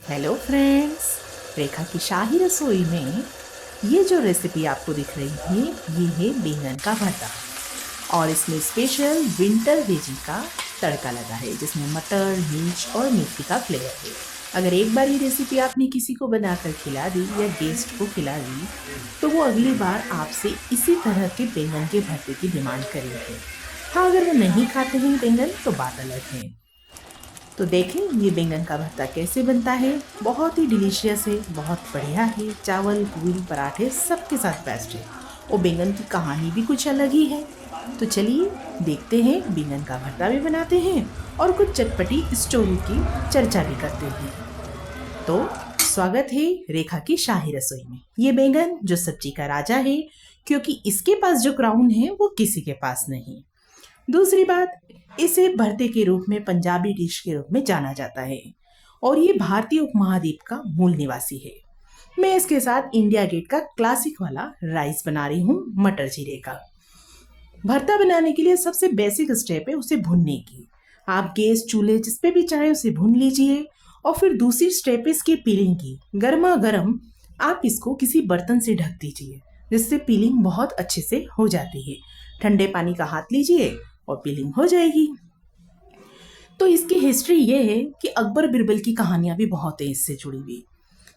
Hello friends, रेखा की शाही रसोई में ये जो रेसिपी आपको दिख रही है ये है बैंगन का भरता। और इसमें स्पेशल विंटर वेजी का तड़का लगा है जिसमें मटर, मिर्च और मेथी का फ्लेवर है। अगर एक बार ये रेसिपी आपने किसी को बनाकर खिला दी या गेस्ट को खिला दी तो वो अगली बार आपसे इसी तरह के बैंगन के भरते की डिमांड करेंगे। हाँ, अगर वो नहीं खाते हैं बैंगन तो बात अलग है। तो देखें ये बैंगन का भरता कैसे बनता है। बहुत ही डिलीशियस है, बहुत बढ़िया है। चावल, पूरी, पराठे सबके साथ बेस्ट है। और बैंगन की कहानी भी कुछ अलग ही है। तो चलिए देखते हैं, बैंगन का भरता भी बनाते हैं और कुछ चटपटी स्टोरी की चर्चा भी करते हैं। तो स्वागत है रेखा की शाही रसोई में। ये बैंगन जो सब्जी का राजा है, क्योंकि इसके पास जो क्राउन है वो किसी के पास नहीं। दूसरी बात, इसे भरते के रूप में पंजाबी डिश के रूप में जाना जाता है और ये भारतीय उपमहाद्वीप का मूल निवासी है। मैं इसके साथ इंडिया गेट का क्लासिक वाला राइस बना रही हूँ, मटर जीरे का। भरता बनाने के लिए सबसे बेसिक स्टेप है उसे भुनने की। आप गैस, चूल्हे जिस पे भी चाहे उसे भून लीजिए। और फिर दूसरी स्टेप है इसकी पीलिंग की। गर्मा गर्म आप इसको किसी बर्तन से ढक दीजिए जिससे पीलिंग बहुत अच्छे से हो जाती है। ठंडे पानी का हाथ लीजिए और पीलिंग हो जाएगी। तो इसकी हिस्ट्री ये है कि अकबर बिरबल की कहानियां भी बहुत है इससे जुड़ी हुई।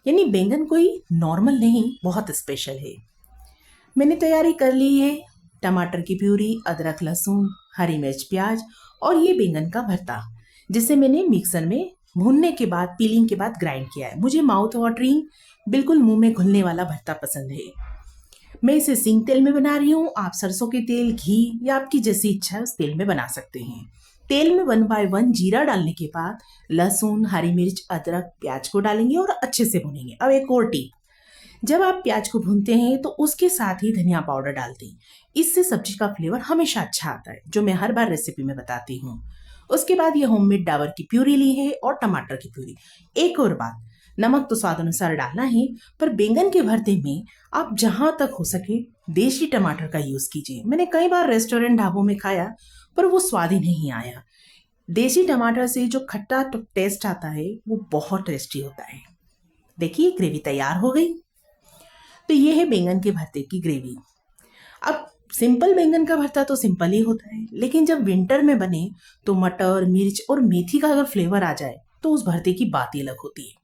यानी बैंगन कोई नॉर्मल नहीं, बहुत स्पेशल है। मैंने तैयारी कर ली है। टमाटर की प्यूरी, अदरक, लहसुन, हरी मिर्च, प्याज और ये बैंगन का भरता जिसे मैंने मिक्सर में भूनने के बाद, पीलिंग के बाद ग्राइंड किया है। मुझे माउथ वाटरिंग, बिल्कुल मुंह में घुलने वाला भरता पसंद है। मैं इसे सिंग तेल में बना रही हूँ। आप सरसों के तेल, घी या आपकी जैसी इच्छा है उस तेल में बना सकते हैं। तेल में 1 बाय 1 जीरा डालने के बाद लहसुन, हरी मिर्च, अदरक, प्याज को डालेंगे और अच्छे से भूनेंगे। अब एक और टिप, जब आप प्याज को भूनते हैं तो उसके साथ ही धनिया पाउडर डाल दें। इससे सब्जी का फ्लेवर हमेशा अच्छा आता है, जो मैं हर बार रेसिपी में बताती हूँ। उसके बाद ये होममेड डाबर की प्यूरी ली है और टमाटर की प्यूरी। एक और बात, नमक तो स्वाद अनुसार डालना है, पर बैंगन के भरते में आप जहां तक हो सके देशी टमाटर का यूज कीजिए। मैंने कई बार रेस्टोरेंट, ढाबों में खाया पर वो स्वाद ही नहीं आया। देशी टमाटर से जो खट्टा टेस्ट आता है वो बहुत टेस्टी होता है। देखिए ग्रेवी तैयार हो गई। तो ये है बैंगन के भरते की ग्रेवी। अब सिंपल बैंगन का भरता तो सिंपल ही होता है, लेकिन जब विंटर में बने तो मटर, मिर्च और मेथी का अगर फ्लेवर आ जाए तो उस भरते की बात ही अलग होती है।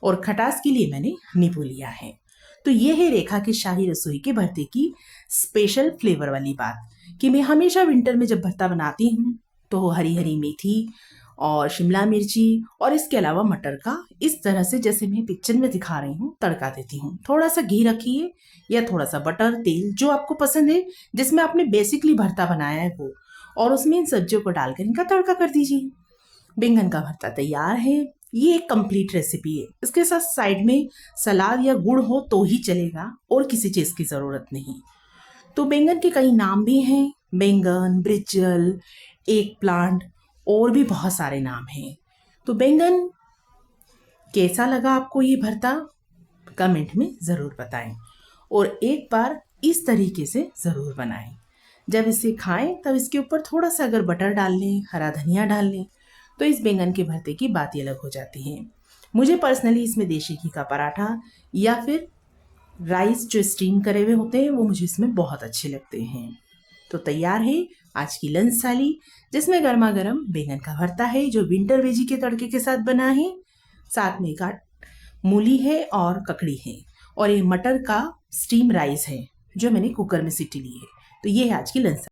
और खटास के लिए मैंने नींबू लिया है। तो ये है रेखा की शाही रसोई के भरते की स्पेशल फ्लेवर वाली बात, कि मैं हमेशा विंटर में जब भरता बनाती हूँ तो हरी हरी मेथी और शिमला मिर्ची और इसके अलावा मटर का इस तरह से, जैसे मैं पिक्चर में दिखा रही हूँ, तड़का देती हूँ। थोड़ा सा घी रखिए या थोड़ा सा बटर, तेल जो आपको पसंद है, जिसमें आपने बेसिकली भरता बनाया है वो, और उसमें इन सब्जियों को डालकर इनका तड़का कर दीजिए। बैंगन का भरता तैयार है। ये एक कंप्लीट रेसिपी है। इसके साथ साइड में सलाद या गुड़ हो तो ही चलेगा और किसी चीज की जरूरत नहीं। तो बैंगन के कई नाम भी हैं, बैंगन, ब्रिंजल, एग प्लांट और भी बहुत सारे नाम हैं। तो बैंगन कैसा लगा आपको ये भरता, कमेंट में ज़रूर बताएं और एक बार इस तरीके से ज़रूर बनाएं। जब इसे खाएं तब इसके ऊपर थोड़ा सा अगर बटर डाल लें, हरा धनिया डाल लें, तो इस बैंगन के भरते की बात ही अलग हो जाती है। मुझे पर्सनली इसमें देशी घी का पराठा या फिर राइस जो स्टीम करे हुए होते हैं वो मुझे इसमें बहुत अच्छे लगते हैं। तो तैयार है आज की लंच थाली, जिसमें गर्मा गर्म बैंगन का भरता है जो विंटर वेजी के तड़के के साथ बना है। साथ में का मूली है और ककड़ी है, और ये मटर का स्टीम राइस है जो मैंने कुकर में सीटी ली है। तो ये है आज की लंच।